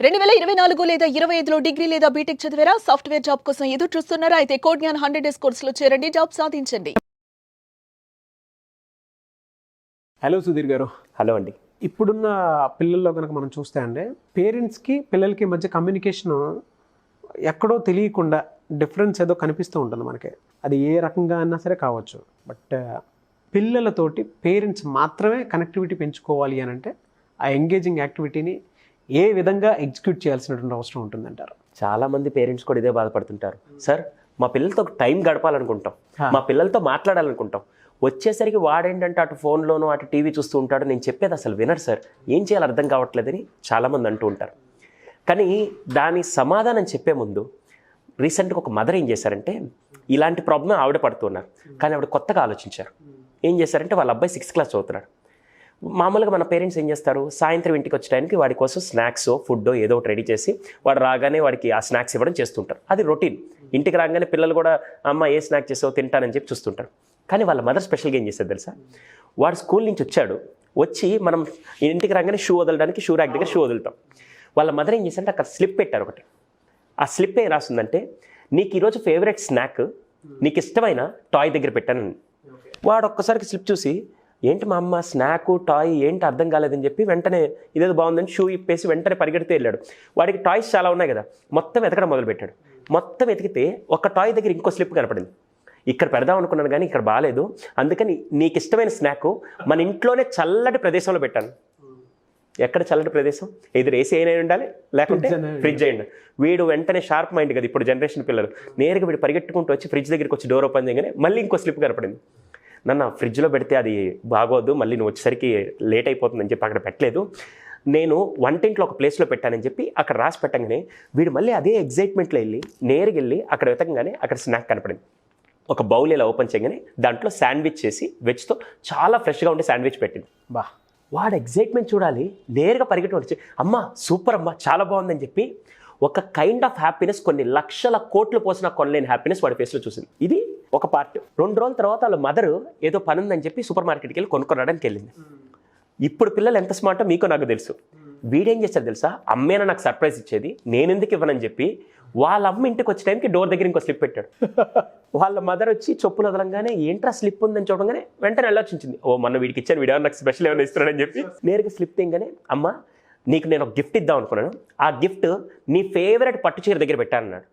2024 లేదా 25లో డిగ్రీ లేదా బీటెక్ చదివారా? సాఫ్ట్‌వేర్ జాబ్ కోసం ఎదురు చూస్తున్నారా? అయితే కోడ్ జ్ఞాన్ 100 డేస్ కోర్సులో చేరండి, జాబ్ సాధించండి. హలో సుధీర్ గారు. హలో అండి. ఇప్పుడున్న పిల్లల్లో కనుక మనం చూస్తే అండి, పేరెంట్స్కి పిల్లలకి మధ్య కమ్యూనికేషన్ ఎక్కడో తెలియకుండా డిఫరెన్స్ ఏదో కనిపిస్తూ ఉంటుంది మనకి. అది ఏ రకంగా అయినా సరే కావచ్చు. బట్ పిల్లలతోటి పేరెంట్స్ మాత్రమే కనెక్టివిటీ పెంచుకోవాలి అని అంటే ఆ ఎంగేజింగ్ యాక్టివిటీని ఏ విధంగా ఎగ్జిక్యూట్ చేయాల్సినటువంటి అవసరం ఉంటుందంటారు? చాలామంది పేరెంట్స్ కూడా ఇదే బాధపడుతుంటారు. సార్, మా పిల్లలతో టైం గడపాలనుకుంటాం, మా పిల్లలతో మాట్లాడాలనుకుంటాం, వచ్చేసరికి వాడేంటంటే అటు ఫోన్లోనూ అటు టీవీ చూస్తూ ఉంటాడు, నేను చెప్పేది అసలు వినరు సార్, ఏం చేయాలో అర్థం కావట్లేదని చాలామంది అంటూ ఉంటారు. కానీ దాని సమాధానం చెప్పే ముందు రీసెంట్గా ఒక మదర్ ఏం చేశారంటే, ఇలాంటి ప్రాబ్లం ఆవిడ పడుతున్నారు, కానీ ఆవిడ కొత్తగా ఆలోచించారు. ఏం చేశారంటే, వాళ్ళ అబ్బాయి 6th క్లాస్ చదువుతున్నాడు. మామూలుగా మన పేరెంట్స్ ఏం చేస్తారు, సాయంత్రం ఇంటికి వచ్చే టైంకి వాడి కోసం స్నాక్స్ ఫుడ్ ఏదో ఒకటి రెడీ చేసి వాడు రాగానే వాడికి ఆ స్నాక్స్ ఇవ్వడం చేస్తుంటారు. అది రొటీన్. ఇంటికి రాగానే పిల్లలు కూడా అమ్మ ఏ స్నాక్ చేసావో తింటానని చెప్పి చూస్తుంటారు. కానీ వాళ్ళ మదర్ స్పెషల్గా ఏం చేస్తారు తెలుసా, వాడు స్కూల్ నుంచి వచ్చి మనం ఇంటికి రాగానే షూ వదలడానికి షూ ర్యాక్ దగ్గర షూ వదులుతాం. వాళ్ళ మదర్ ఏం చేశారంటే అక్కడ స్లిప్ పెట్టారు ఒకటి. ఆ స్లిప్ ఏం రాస్తుందంటే, నీకు ఈరోజు ఫేవరెట్ స్నాక్ నీకు ఇష్టమైన టాయ్ దగ్గర పెట్టాను. వాడు ఒక్కసారికి స్లిప్ చూసి, ఏంటి మా అమ్మ స్నాక్ టాయ్ ఏంటి అర్థం కాలేదని చెప్పి వెంటనే ఇదేదో బాగుందని షూ ఇప్పేసి వెంటనే పరిగెడితే వెళ్ళాడు. వాడికి టాయ్స్ చాలా ఉన్నాయి కదా, మొత్తం వెతకడం మొదలుపెట్టాడు. మొత్తం వెతికితే ఒక టాయ్ దగ్గర ఇంకో స్లిప్ కనపడింది. ఇక్కడ పెడదాం అనుకున్నాను కానీ ఇక్కడ బాగాలేదు, అందుకని నీకు ఇష్టమైన స్నాక్ మన ఇంట్లోనే చల్లటి ప్రదేశంలో పెట్టాను. ఎక్కడ చల్లటి ప్రదేశం? ఎదురు ఏసీ అయినా ఉండాలి, లేకుంటే ఫ్రిడ్జ్ అయ్యండి. వీడు వెంటనే షార్ప్ మైండ్ కదా ఇప్పుడు జనరేషన్ పిల్లలు, నేరుగా వీడు పరిగెట్టుకుంటూ వచ్చి ఫ్రిడ్జ్ దగ్గరికి వచ్చి డోర్ ఓపెన్ చేయగానే మళ్ళీ ఇంకో స్లిప్ కనపడింది. నన్ను ఫ్రిడ్జ్లో పెడితే అది బాగోదు, మళ్ళీ నువ్వు వచ్చేసరికి లేట్ అయిపోతుందని చెప్పి అక్కడ పెట్టలేదు, నేను వంటింట్లో ఒక ప్లేస్లో పెట్టానని చెప్పి అక్కడ రాసి పెట్టగానే వీడు మళ్ళీ అదే ఎగ్జైట్మెంట్లో నేరుగా వెళ్ళి అక్కడ వెతకగానే అక్కడ స్నాక్ కనపడింది. ఒక బౌల్ ఇలా ఓపెన్ చేయగానే దాంట్లో శాండ్విచ్ చేసి వెజ్తో చాలా ఫ్రెష్గా ఉండే శాండ్విచ్ పెట్టింది. వాడు ఎగ్జైట్మెంట్ చూడాలి, నేరుగా పరిగెట్టుకు వచ్చి అమ్మ సూపర్ అమ్మ చాలా బాగుందని చెప్పి ఒక కైండ్ ఆఫ్ హ్యాపీనెస్, కొన్ని లక్షల కోట్లు పోసిన కొనలేని హ్యాపీనెస్ వాడి ఫేస్లో చూసింది. ఇది ఒక పార్ట్. 2 రోజుల తర్వాత వాళ్ళ మదర్ ఏదో పని ఉందని చెప్పి సూపర్ మార్కెట్కి వెళ్ళి కొనుక్కోవడానికి వెళ్ళింది. ఇప్పుడు పిల్లలు ఎంత స్మార్టో మీకో నాకు తెలుసు. వీడేం చేశారు తెలుసా, అమ్మేనా నాకు సర్ప్రైజ్ ఇచ్చేది, నేను ఎందుకు ఇవ్వనని చెప్పి వాళ్ళ అమ్మ ఇంటికి వచ్చే టైంకి డోర్ దగ్గర ఇంకో స్లిప్ పెట్టాడు. వాళ్ళ మదర్ వచ్చి చెప్పులు వదలంగానే ఏంట్రా స్లిప్ ఉందని చూడగానే వెంటనే ఆలోచించింది, ఓ మొన్న వీడికి ఇచ్చాను, వీడు నాకు స్పెషల్ ఏమైనా ఇస్తున్నాడని చెప్పి నేరుగా స్లిప్ తీయగానే, అమ్మ నీకు నేను ఒక గిఫ్ట్ ఇద్దాం అనుకున్నాను, ఆ గిఫ్ట్ నీ ఫేవరెట్ పట్టు చీర దగ్గర పెట్టానన్నాడు.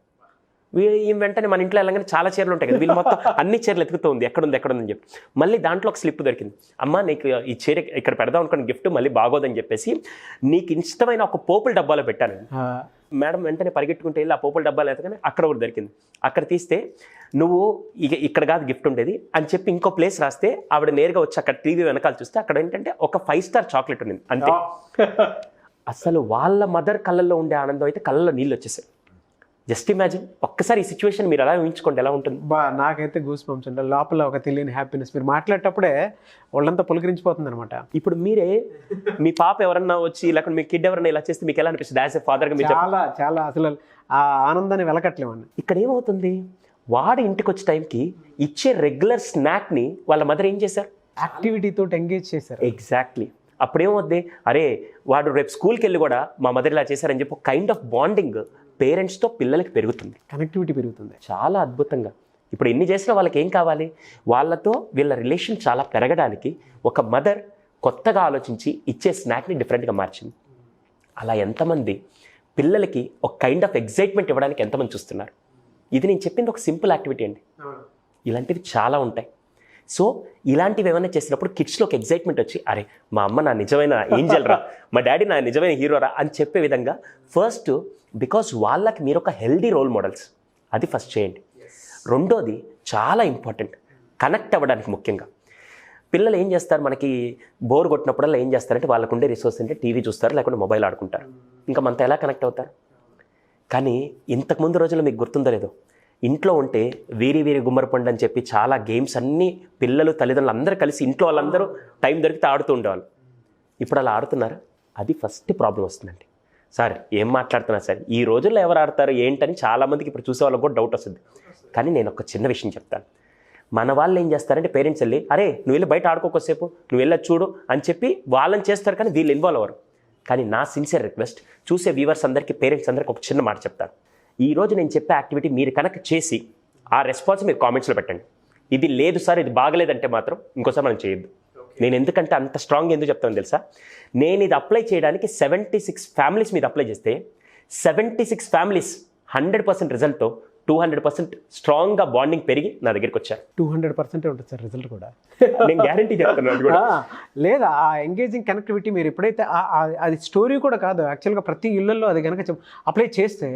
ఈ వెంటనే మన ఇంట్లో వెళ్ళగానే చాలా చీరలు ఉంటాయి కదా, వీళ్ళు మొత్తం అన్ని చీరలు ఎత్తుకుతూ ఉంది, ఎక్కడుందని చెప్పి మళ్ళీ దాంట్లో ఒక స్లిప్ దొరికింది. అమ్మ నీకు ఈ చీర ఇక్కడ పెడదాం అనుకున్న గిఫ్ట్ మళ్ళీ బాగోదని చెప్పేసి నీకు ఇష్టమైన ఒక పోపుల డబ్బాలో పెట్టాను. మేడం వెంటనే పరిగెట్టుకుంటే వెళ్ళి ఆ పోపుల డబ్బాలు ఎత్తగానే అక్కడ ఒకటి దొరికింది. అక్కడ తీస్తే నువ్వు ఇక్కడ కాదు గిఫ్ట్ ఉండేది అని చెప్పి ఇంకో ప్లేస్ రాస్తే ఆవిడ నేరుగా వచ్చి అక్కడ టీవీ వెనకాల చూస్తే అక్కడ ఏంటంటే ఒక 5 స్టార్ చాక్లెట్ ఉంది అంతే. అసలు వాళ్ళ మదర్ కళ్ళల్లో ఉండే ఆనందం అయితే కళ్ళల్లో నీళ్ళు వచ్చేసాయి. జస్ట్ ఇమాజిన్, ఒక్కసారి ఈ సిచ్యువేషన్ మీరు ఎలా ఊహించుకోండి ఎలా ఉంటుంది. నాకైతే గూస్ బంప్స్ ఉంటాయి లోపల, ఒక తెలియని హ్యాపీనెస్. మీరు మాట్లాడేటప్పుడే వాళ్ళంతా పులకరించిపోతుంది అనమాట. ఇప్పుడు మీరే మీ పాప ఎవరన్నా వచ్చి లేకపోతే మీ కిడ్ ఎవరన్నా ఇలా చేస్తే మీకు ఎలా అనిపిస్తుంది? యాజ్ ఎ ఫాదర్గా మీరు చాలా చాలా అసలు ఆ ఆనందాన్ని వెలకట్లేమని. ఇక్కడ ఏమవుతుంది, వాడు ఇంటికి వచ్చే టైంకి ఇచ్చే రెగ్యులర్ స్నాక్ని వాళ్ళ మదర్ ఏం చేశారు, యాక్టివిటీతో ఎంగేజ్ చేశారు. ఎగ్జాక్ట్లీ. అప్పుడేమవుద్ది, అరే వాడు రేపు స్కూల్కి వెళ్ళి కూడా మా మదర్ ఇలా చేశారని చెప్పి కైండ్ ఆఫ్ బాండింగ్ పేరెంట్స్తో పిల్లలకి పెరుగుతుంది, కనెక్టివిటీ పెరుగుతుంది చాలా అద్భుతంగా. ఇప్పుడు ఎన్ని చేసినా వాళ్ళకి ఏం కావాలి, వాళ్ళతో వీళ్ళ రిలేషన్ చాలా పెరగడానికి ఒక మదర్ కొత్తగా ఆలోచించి ఇచ్చే స్నాక్ని డిఫరెంట్గా మార్చింది. అలా ఎంతమంది పిల్లలకి ఒక కైండ్ ఆఫ్ ఎగ్జైట్మెంట్ ఇవ్వడానికి ఎంతమంది చూస్తున్నారు. ఇది నేను చెప్పింది ఒక సింపుల్ యాక్టివిటీ అండి, ఇలాంటివి చాలా ఉంటాయి. సో ఇలాంటివి ఏమైనా చేసినప్పుడు కిడ్స్లో ఒక ఎగ్జైట్మెంట్ వచ్చి, అరే మా అమ్మ నా నిజమైన ఏంజల్ రా, మా డాడీ నా నిజమైన హీరో రా అని చెప్పే విధంగా ఫస్ట్, బికాస్ వాళ్ళకి మీరు ఒక హెల్దీ రోల్ మోడల్స్, అది ఫస్ట్ చేయండి. రెండోది చాలా ఇంపార్టెంట్, కనెక్ట్ అవ్వడానికి. ముఖ్యంగా పిల్లలు ఏం చేస్తారు, మనకి బోర్ కొట్టినప్పుడల్లా ఏం చేస్తారంటే వాళ్ళకు ఉండే రిసోర్స్ అంటే టీవీ చూస్తారు, లేకుంటే మొబైల్ ఆడుకుంటారు. ఇంకా మనతో ఎలా కనెక్ట్ అవుతారు? కానీ ఇంతకుముందు రోజుల్లో మీకు గుర్తుందో లేదో, ఇంట్లో ఉంటే వీరి గుమ్మరిపండు అని చెప్పి చాలా గేమ్స్ అన్నీ పిల్లలు తల్లిదండ్రులు అందరూ కలిసి ఇంట్లో వాళ్ళందరూ టైం దొరికితే ఆడుతూ ఉండేవాళ్ళు. ఇప్పుడు అలా ఆడుతున్నారా? అది ఫస్ట్ ప్రాబ్లం వస్తుందండి. సార్ ఏం మాట్లాడుతున్నారు సార్, ఈ రోజుల్లో ఎవరు ఆడతారు ఏంటని చాలామందికి ఇప్పుడు చూసే వాళ్ళకి కూడా డౌట్ వస్తుంది. కానీ నేను ఒక చిన్న విషయం చెప్తాను. మన వాళ్ళు ఏం చేస్తారంటే పేరెంట్స్ వెళ్ళి, అరే నువ్వు వెళ్ళి బయట ఆడుకోకొసేపు, నువ్వు వెళ్ళి చూడు అని చెప్పి వాళ్ళని చేస్తారు, కానీ వీళ్ళు ఇన్వాల్వ్ అవ్వరు. కానీ నా సిన్సియర్ రిక్వెస్ట్ చూసే వ్యూవర్స్ అందరికీ, పేరెంట్స్ అందరికీ ఒక చిన్న మాట చెప్తాను. ఈరోజు నేను చెప్పే యాక్టివిటీ మీరు కనుక చేసి ఆ రెస్పాన్స్ మీరు కామెంట్స్లో పెట్టండి. ఇది లేదు సార్, ఇది బాగలేదంటే మాత్రం ఇంకోసారి మనం చేయొద్దు. నేను ఎందుకంటే అంత స్ట్రాంగ్ ఎందుకు చెప్తాను తెలుసా? నేను ఇది అప్లై చేయడానికి 76 ఫ్యామిలీస్ మీద అప్లై చేస్తే 76 ఫ్యామిలీస్ 100% రిజల్ట్తో 200% స్ట్రాంగ్గా బాండింగ్ పెరిగి నా దగ్గరికి వచ్చారు. 200% ఉంటుంది సార్ రిజల్ట్ కూడా. నేను గ్యారంటీ చెప్తాను. అది కూడా లేదా ఆ ఎంగేజింగ్ కనెక్టివిటీ మీరు ఎప్పుడైతే అది స్టోరీ కూడా కాదు, యాక్చువల్గా ప్రతి ఇళ్లలో అది కనుక అప్లై చేస్తే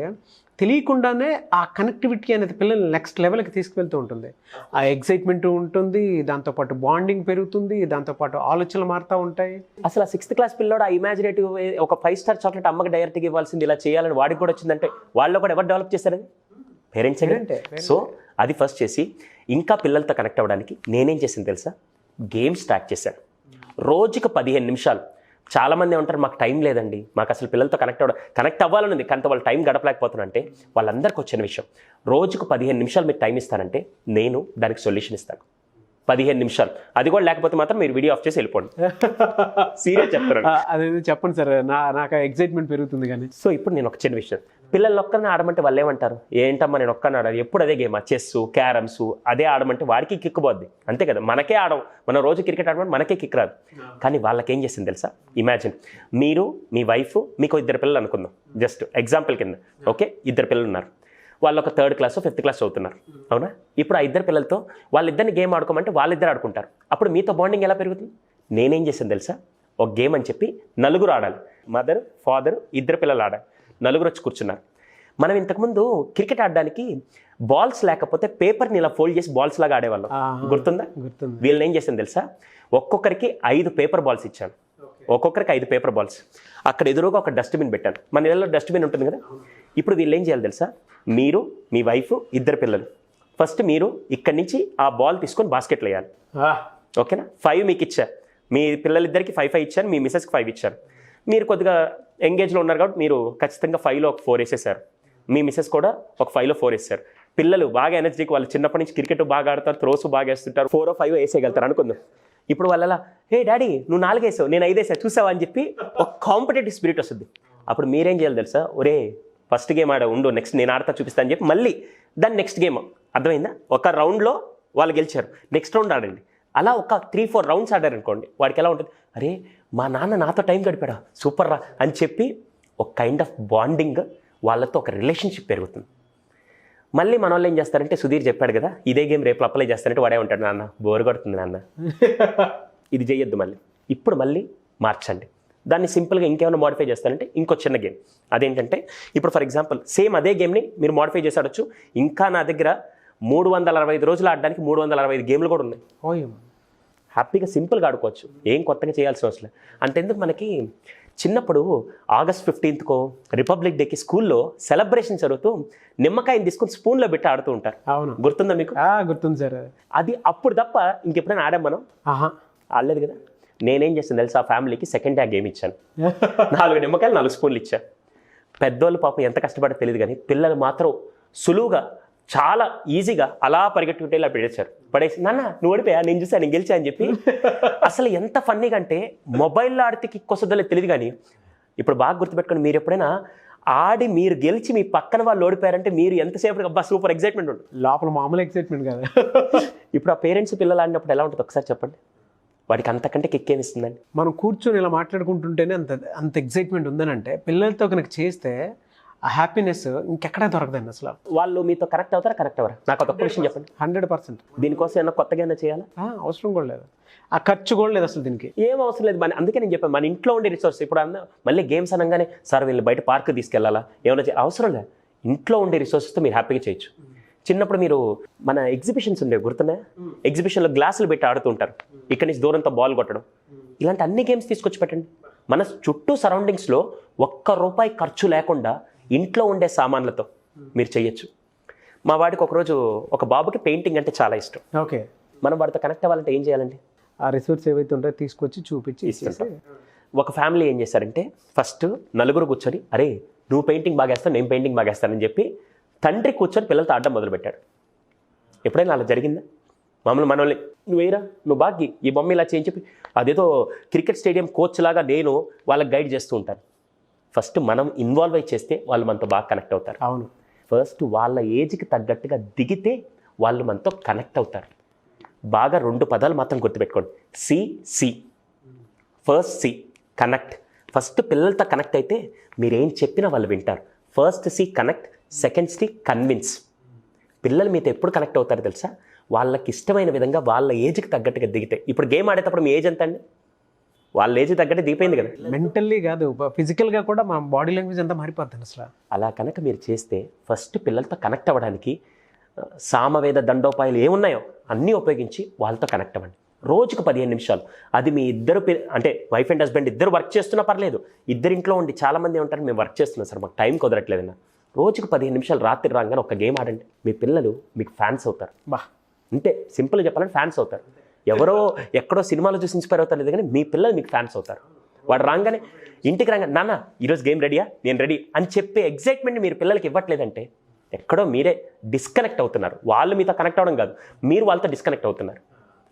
తెలియకుండానే ఆ కనెక్టివిటీ అనేది పిల్లల్ని నెక్స్ట్ లెవెల్కి తీసుకువెళ్తూ ఉంటుంది. ఆ ఎక్సైట్మెంట్ ఉంటుంది, దాంతోపాటు బాండింగ్ పెరుగుతుంది, దాంతోపాటు ఆలోచనలు మారుతూ ఉంటాయి. అసలు ఆ 6th క్లాస్ పిల్లోడు ఆ ఇమాజినేటివ్ ఒక 5 స్టార్ చాక్లెట్ అమ్మకి డైరెక్ట్గా ఇవ్వాల్సింది ఇలా చేయాలని వాడికి కూడా వచ్చిందంటే వాళ్ళు కూడా ఎవరు డెవలప్ చేస్తారని? పేరెంట్స్. సో అది ఫస్ట్ చేసి ఇంకా పిల్లలతో కనెక్ట్ అవ్వడానికి నేనేం చేసాను తెలుసా? గేమ్ స్టార్ట్ చేశాను. రోజుకు 15 నిమిషాలు. చాలామంది ఉంటారు మాకు టైం లేదండి, మాకు అసలు పిల్లలతో కనెక్ట్ అవ్వాలని ఉంది, కానీ వాళ్ళు టైం గడపలేకపోతున్నారంటే వాళ్ళందరికీ వచ్చిన విషయం, రోజుకు 15 నిమిషాలు మీకు టైం ఇస్తానంటే నేను దానికి సొల్యూషన్ ఇస్తాను. 15 నిమిషాలు. అది కూడా లేకపోతే మాత్రం మీరు వీడియో ఆఫ్ చేసి వెళ్ళిపోండి. సీరియస్ చెప్తాను. అదే చెప్పండి సార్, నాకు ఎక్సైట్మెంట్ పెరుగుతుంది. కానీ సో ఇప్పుడు నేను ఒక చిన్న విషయం, పిల్లలు ఒక్కరిని ఆడమంటే వాళ్ళు ఏమంటారు? ఏంటమ్మా నేను ఒక్కరిని ఆడాలి, ఎప్పుడు అదే గేమ్, చెస్, క్యారమ్స్ అదే ఆడమంటే వాడికి కిక్కుపోద్ది. అంతే కదా, మనకే ఆడం, మనం రోజు క్రికెట్ ఆడమంటే మనకే కిక్ రాదు. కానీ వాళ్ళకి ఏం చేసింది తెలుసా? ఇమాజిన్ మీరు, మీ వైఫ్, మీకు 2 పిల్లలు అనుకుందాం, జస్ట్ ఎగ్జాంపుల్ కింద. ఓకే, 2 పిల్లలు ఉన్నారు. వాళ్ళు ఒక 3rd క్లాస్ 5th క్లాస్ చదువుతున్నారు, అవునా? ఇప్పుడు ఆ 2 పిల్లలతో వాళ్ళిద్దరిని గేమ్ ఆడుకోమంటే వాళ్ళిద్దరు ఆడుకుంటారు. అప్పుడు మీతో బాండింగ్ ఎలా పెరుగుతుంది? నేనేం చేశాను తెలుసా? ఒక గేమ్ అని చెప్పి 4 ఆడాలి. మదర్, ఫాదర్, 2 పిల్లలు ఆడాలి. 4 వచ్చి కూర్చున్నారు. మనం ఇంతకుముందు క్రికెట్ ఆడడానికి బాల్స్ లేకపోతే పేపర్ని ఇలా ఫోల్డ్ చేసి బాల్స్ లాగా ఆడేవాళ్ళం, గుర్తుందా? గుర్తుంది. వీళ్ళని ఏం చేశాను తెలుసా? ఒక్కొక్కరికి 5 పేపర్ బాల్స్ ఇచ్చాను. ఒక్కొక్కరికి 5 పేపర్ బాల్స్. అక్కడ ఎదురుగా ఒక డస్ట్బిన్ పెట్టాను. మన ఇళ్ళలో డస్ట్బిన్ ఉంటుంది కదా. ఇప్పుడు వీళ్ళు ఏం చేయాలి తెలుసా? మీరు, మీ వైఫ్, 2 పిల్లలు, ఫస్ట్ మీరు ఇక్కడి నుంచి ఆ బాల్ తీసుకొని బాస్కెట్లో వేయాలి. ఓకేనా? 5 మీకు ఇచ్చారు, మీ పిల్లలిద్దరికి 5 ఇచ్చారు, మీ మిస్సెస్కి 5 ఇచ్చారు. మీరు కొద్దిగా ఎంగేజ్లో ఉన్నారు కాబట్టి మీరు ఖచ్చితంగా 5లో ఒక 4 వేసేసారు. మీ మిస్సెస్ కూడా ఒక 5లో 4 వేస్తారు. పిల్లలు బాగా ఎనర్జీకి, వాళ్ళు చిన్నప్పటి నుంచి క్రికెట్ బాగా ఆడతారు, త్రోస్ బాగా వేస్తుంటారు, 4 or 5 వేసేయగలుగుతారు అనుకుందాం. ఇప్పుడు వాళ్ళ హే డాడీ నువ్వు 4 వేసావు, నేను 5 వేసా, చూసావా అని చెప్పి ఒక కాంపిటేటివ్ స్పిరిట్ వస్తుంది. అప్పుడు మీరేం చేయాలి తెలుసా? ఒరే ఫస్ట్ గేమ్ ఆడ ఉండు, నెక్స్ట్ నేను ఆడతా చూపిస్తా అని చెప్పి మళ్ళీ దాన్ని నెక్స్ట్ గేమ్, అర్థమైందా? ఒక రౌండ్లో వాళ్ళు గెలిచారు, నెక్స్ట్ రౌండ్ ఆడండి. అలా ఒక 3-4 రౌండ్స్ ఆడారు అనుకోండి, వాడికి ఎలా ఉంటుంది? అరే మా నాన్న నాతో టైం గడిపాడా, సూపర్ రా అని చెప్పి ఒక కైండ్ ఆఫ్ బాండింగ్, వాళ్ళతో ఒక రిలేషన్షిప్ పెరుగుతుంది. మళ్ళీ మన వాళ్ళు ఏం చేస్తారంటే, సుధీర్ చెప్పాడు కదా ఇదే గేమ్ రేపు అప్లై చేస్తారంటే వాడే ఉంటాడు, నాన్న బోర్ కొడుతుంది నాన్న, ఇది చేయొద్దు. ఇప్పుడు మళ్ళీ మార్చండి దాన్ని. సింపుల్గా ఇంకేమైనా మోడిఫై చేస్తారంటే ఇంకో చిన్న గేమ్. అదేంటంటే ఇప్పుడు ఫర్ ఎగ్జాంపుల్ సేమ్ అదే గేమ్ని మీరు మోడిఫై చేసి ఆడొచ్చు. ఇంకా నా దగ్గర 365 రోజులు ఆడడానికి 365 గేమ్లు కూడా ఉన్నాయి. హ్యాపీగా సింపుల్గా ఆడుకోవచ్చు, ఏం కొత్తగా చేయాల్సిన అవసరం లేదు. అంతెందుకు, మనకి చిన్నప్పుడు August 15th రిపబ్లిక్ డేకి స్కూల్లో సెలబ్రేషన్ జరుగుతూ నిమ్మకాయని తీసుకొని స్పూన్లో పెట్టి ఆడుతూ ఉంటారు. అవును, గుర్తుందా మీకు? గుర్తుంది సార్. అది అప్పుడు తప్ప ఇంకెప్పుడైనా ఆడాం మనం? ఆడలేదు కదా. నేనేం చేస్తాను తెలుసా? ఆ ఫ్యామిలీకి సెకండ్ డే గేమ్ ఇచ్చాను. 4 నిమ్మకాయలు 4 స్పూన్లు ఇచ్చాను. పెద్దోళ్ళు పాపం ఎంత కష్టపడో తెలియదు, కానీ పిల్లలు మాత్రం సులువుగా చాలా ఈజీగా అలా పరిగెట్టుకుంటే ఇలా పడేసి నాన్న నువ్వు ఓడిపోయా, నేను చూసా, నేను గెలిచా అని చెప్పి. అసలు ఎంత ఫన్నీగా అంటే మొబైల్లో ఆడితే కిక్ వస్తుందో తెలియదు, కానీ ఇప్పుడు బాగా గుర్తుపెట్టుకొని మీరు ఎప్పుడైనా ఆడి మీరు గెలిచి మీ పక్కన వాళ్ళు ఓడిపోయారంటే మీరు ఎంతసేపు అబ్బా సూపర్ ఎక్సైట్మెంట్ ఉంటుంది లోపల, మామూలు ఎక్సైట్మెంట్ కాదు. ఇప్పుడు ఆ పేరెంట్స్ పిల్లలు ఆడినప్పుడు ఎలా ఉంటుంది ఒకసారి చెప్పండి? వాడికి అంతకంటే కిక్ ఏమిస్తుందండి? మనం కూర్చొని ఇలా మాట్లాడుకుంటుంటేనే అంత ఎక్సైట్మెంట్ ఉందనంటే, పిల్లలతో కనుక చేస్తే ఆ హ్యాపీనెస్ ఇంకెక్కడా దొరకదండి అసలు. వాళ్ళు మీతో కనెక్ట్ అవుతారా, కనెక్ట్ అవ్వరా? నాకు ఒక క్వశ్చన్ చెప్పండి. 100%. దీనికోసం ఏమైనా కొత్తగా ఏమైనా చేయాలా? అవసరం కూడా లేదు, ఆ ఖర్చు కూడా లేదు అసలు, దీనికి ఏం అవసరం లేదు. అందుకే నేను చెప్పాను, మన ఇంట్లో ఉండే రిసోర్స్. ఇప్పుడు మళ్ళీ గేమ్స్ అనగానే సార్ వీళ్ళు బయట పార్క్ తీసుకెళ్లాలా ఏమైనా అవసరం లేదు. ఇంట్లో ఉండే రిసోర్సెస్తో మీరు హ్యాపీగా చేయొచ్చు. చిన్నప్పుడు మీరు మన ఎగ్జిబిషన్స్ ఉండేవి గుర్తున్నాయా? ఎగ్జిబిషన్లో గ్లాసులు పెట్టి ఆడుతూ ఉంటారు, ఇక్కడి నుంచి దూరంతో బాల్ కొట్టడం, ఇలాంటి అన్ని గేమ్స్ తీసుకొచ్చి పెట్టండి. మన చుట్టూ సరౌండింగ్స్లో ₹1 ఖర్చు లేకుండా ఇంట్లో ఉండే సామాన్లతో మీరు చెయ్యొచ్చు. మా వాడికి ఒకరోజు ఒక బాబుకి పెయింటింగ్ అంటే చాలా ఇష్టం. ఓకే, మనం వాడితో కనెక్ట్ అవ్వాలంటే ఏం చేయాలండి? ఆ రిసోర్స్ ఏవైతే ఉంటాయో తీసుకొచ్చి చూపించి ఇస్తుంటాం. ఒక ఫ్యామిలీ ఏం చేశారంటే ఫస్ట్ 4 కూర్చొని, అరే నువ్వు పెయింటింగ్ బాగా వేస్తావు, నేను పెయింటింగ్ బాగా వేస్తానని చెప్పి తండ్రి కూర్చొని పిల్లలతో ఆడడం మొదలుపెట్టాడు. ఎప్పుడైనా అలా జరిగిందా? మనల్ని నువ్వు వేయరా, నువ్వు బాగా ఈ బొమ్మ ఇలా చేయని చెప్పి అదేదో క్రికెట్ స్టేడియం కోచ్ లాగా నేను వాళ్ళకి గైడ్ చేస్తూ ఉంటాను. ఫస్ట్ మనం ఇన్వాల్వ్ అయి చేస్తే వాళ్ళు మనతో బాగా కనెక్ట్ అవుతారు. అవును. ఫస్ట్ వాళ్ళ ఏజ్కి తగ్గట్టుగా దిగితే వాళ్ళు మనతో కనెక్ట్ అవుతారు. బాగా 2 పదాలు మాత్రం గుర్తుపెట్టుకోండి. C first C connect. First పిల్లలతో కనెక్ట్ అయితే మీరేం చెప్పినా వాళ్ళు వింటారు. First C connect, second C convince. పిల్లలు మీతో ఎప్పుడు కనెక్ట్ అవుతారు తెలుసా? వాళ్ళకి ఇష్టమైన విధంగా వాళ్ళ ఏజ్కి తగ్గట్టుగా దిగితే. ఇప్పుడు గేమ్ ఆడేటప్పుడు మీ ఏజ్ ఎంత అండి? వాళ్ళ ఏజ్ తగ్గట్టు దిగిపోయింది కదా. మెంటల్లీ కాదు, ఫిజికల్గా కూడా మా బాడీ లాంగ్వేజ్ అంతా మారిపోతుంది అసలు. అలా కనుక మీరు చేస్తే ఫస్ట్ పిల్లలతో కనెక్ట్ అవ్వడానికి సామవేద దండోపాయాలు ఏమున్నాయో అన్నీ ఉపయోగించి వాళ్ళతో కనెక్ట్ అవ్వండి. రోజుకు 15 నిమిషాలు. అది మీ ఇద్దరు అంటే వైఫ్ అండ్ హస్బెండ్ ఇద్దరు వర్క్ చేస్తున్నా పర్లేదు. ఇద్దరింట్లో ఉండి చాలామంది ఉంటారు, మేము వర్క్ చేస్తున్నాం సార్, మాకు టైం కుదరట్లేదన్నా. రోజుకు 15 నిమిషాలు రాత్రి రాగానే ఒక గేమ్ ఆడండి. మీ పిల్లలు మీకు ఫ్యాన్స్ అవుతారు. అంటే సింపుల్గా చెప్పాలంటే ఫ్యాన్స్ అవుతారు. ఎవరో ఎక్కడో సినిమాలో చూసి ఇన్స్పైర్ అవుతారు లేదు, కానీ మీ పిల్లలు మీకు ఫ్యాన్స్ అవుతారు. వాడు రాగానే ఇంటికి రాగానే నాన్న ఈరోజు గేమ్ రెడీయా, నేను రెడీ అని చెప్పే ఎగ్జైట్మెంట్ మీరు పిల్లలకి ఇవ్వట్లేదంటే ఎక్కడో మీరే డిస్కనెక్ట్ అవుతున్నారు. వాళ్ళు మీతో కనెక్ట్ అవ్వడం కాదు, మీరు వాళ్ళతో డిస్కనెక్ట్ అవుతున్నారు.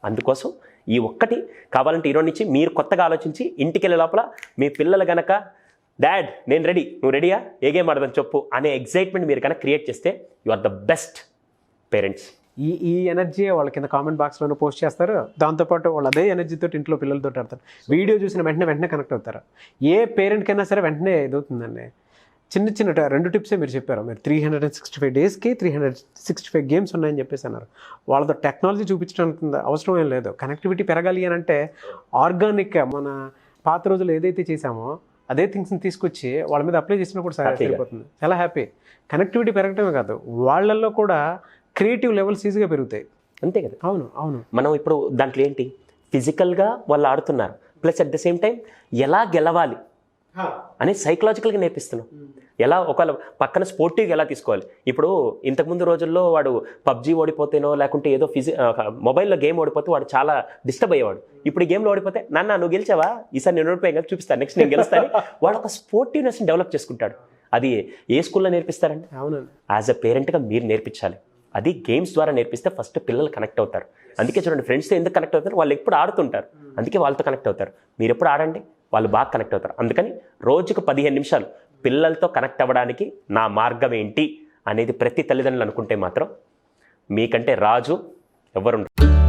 అందుకోసం ఈ ఒక్కటి కావాలంటే ఈరోజు నుంచి మీరు కొత్తగా ఆలోచించి ఇంటికి వెళ్ళే లోపల మీ పిల్లలు కనుక డాడ్ నేను రెడీ, నువ్వు రెడీయా, ఏ గేమ్ ఆడదని చెప్పు అనే ఎగ్జైట్మెంట్ మీరు కనుక క్రియేట్ చేస్తే you are the best parents. ఈ ఎనర్జీ వాళ్ళ కింద కామెంట్ బాక్స్లోనే పోస్ట్ చేస్తారు. దాంతోపాటు వాళ్ళు అదే ఎనర్జీతో ఇంట్లో పిల్లలతో ఆడతారు. వీడియో చూసిన వెంటనే కనెక్ట్ అవుతారు. ఏ పేరెంట్కైనా సరే వెంటనే ఇదవుతుందండి. చిన్న 2 టిప్సే మీరు చెప్పారు. మీరు 365 డేస్కి 365 గేమ్స్ ఉన్నాయని చెప్పేసి అన్నారు. వాళ్ళతో టెక్నాలజీ చూపించడానికి అవసరం ఏం లేదు. కనెక్టివిటీ పెరగాలి అని అంటే ఆర్గానిక్ మన పాత రోజులు ఏదైతే చేసామో అదే థింగ్స్ని తీసుకొచ్చి వాళ్ళ మీద అప్లై చేసినప్పుడు సరిపోతుంది. చాలా హ్యాపీ. కనెక్టివిటీ పెరగటమే కాదు, వాళ్ళల్లో కూడా క్రియేటివ్ లెవెల్స్ ఈజీగా పెరుగుతాయి. అంతే కదా. అవును. మనం ఇప్పుడు దాంట్లో ఏంటి ఫిజికల్గా వాళ్ళు ఆడుతున్నారు, plus at the same time ఎలా గెలవాలి అని సైకలాజికల్గా నేర్పిస్తున్నాం. ఎలా ఒకవేళ పక్కన స్పోర్టివ్గా ఎలా తీసుకోవాలి. ఇప్పుడు ఇంతకుముందు రోజుల్లో వాడు పబ్జీ ఓడిపోతేనో లేకుంటే ఏదో మొబైల్లో గేమ్ ఓడిపోతే వాడు చాలా డిస్టర్బ్ అయ్యేవాడు. ఇప్పుడు ఈ గేమ్లో ఓడిపోతే నాన్న నువ్వు గెలిచావా, ఈసారి నేను ఓడిపోయాను కదా చూపిస్తాను, నెక్స్ట్ నేను గెలుస్తాను. వాడు ఒక స్పోర్టివ్నెస్ని డెవలప్ చేసుకుంటాడు. అది ఏ స్కూల్లో నేర్పిస్తారండి? అవునండి. యాజ్ అ పేరెంట్గా మీరు నేర్పించాలి. అది గేమ్స్ ద్వారా నేర్పిస్తే ఫస్ట్ పిల్లలు కనెక్ట్ అవుతారు. అందుకే చూడండి ఫ్రెండ్స్తో ఎందుకు కనెక్ట్ అవుతారు, వాళ్ళు ఎప్పుడు ఆడుతుంటారు, అందుకే వాళ్ళతో కనెక్ట్ అవుతారు. మీరు ఎప్పుడు ఆడండి, వాళ్ళు బాగా కనెక్ట్ అవుతారు. అందుకని రోజుకు 15 నిమిషాలు పిల్లలతో కనెక్ట్ అవ్వడానికి నా మార్గం ఏంటి అనేది ప్రతి తల్లిదండ్రులు అనుకుంటే మాత్రం మీకంటే రాజు ఎవరుంటారు.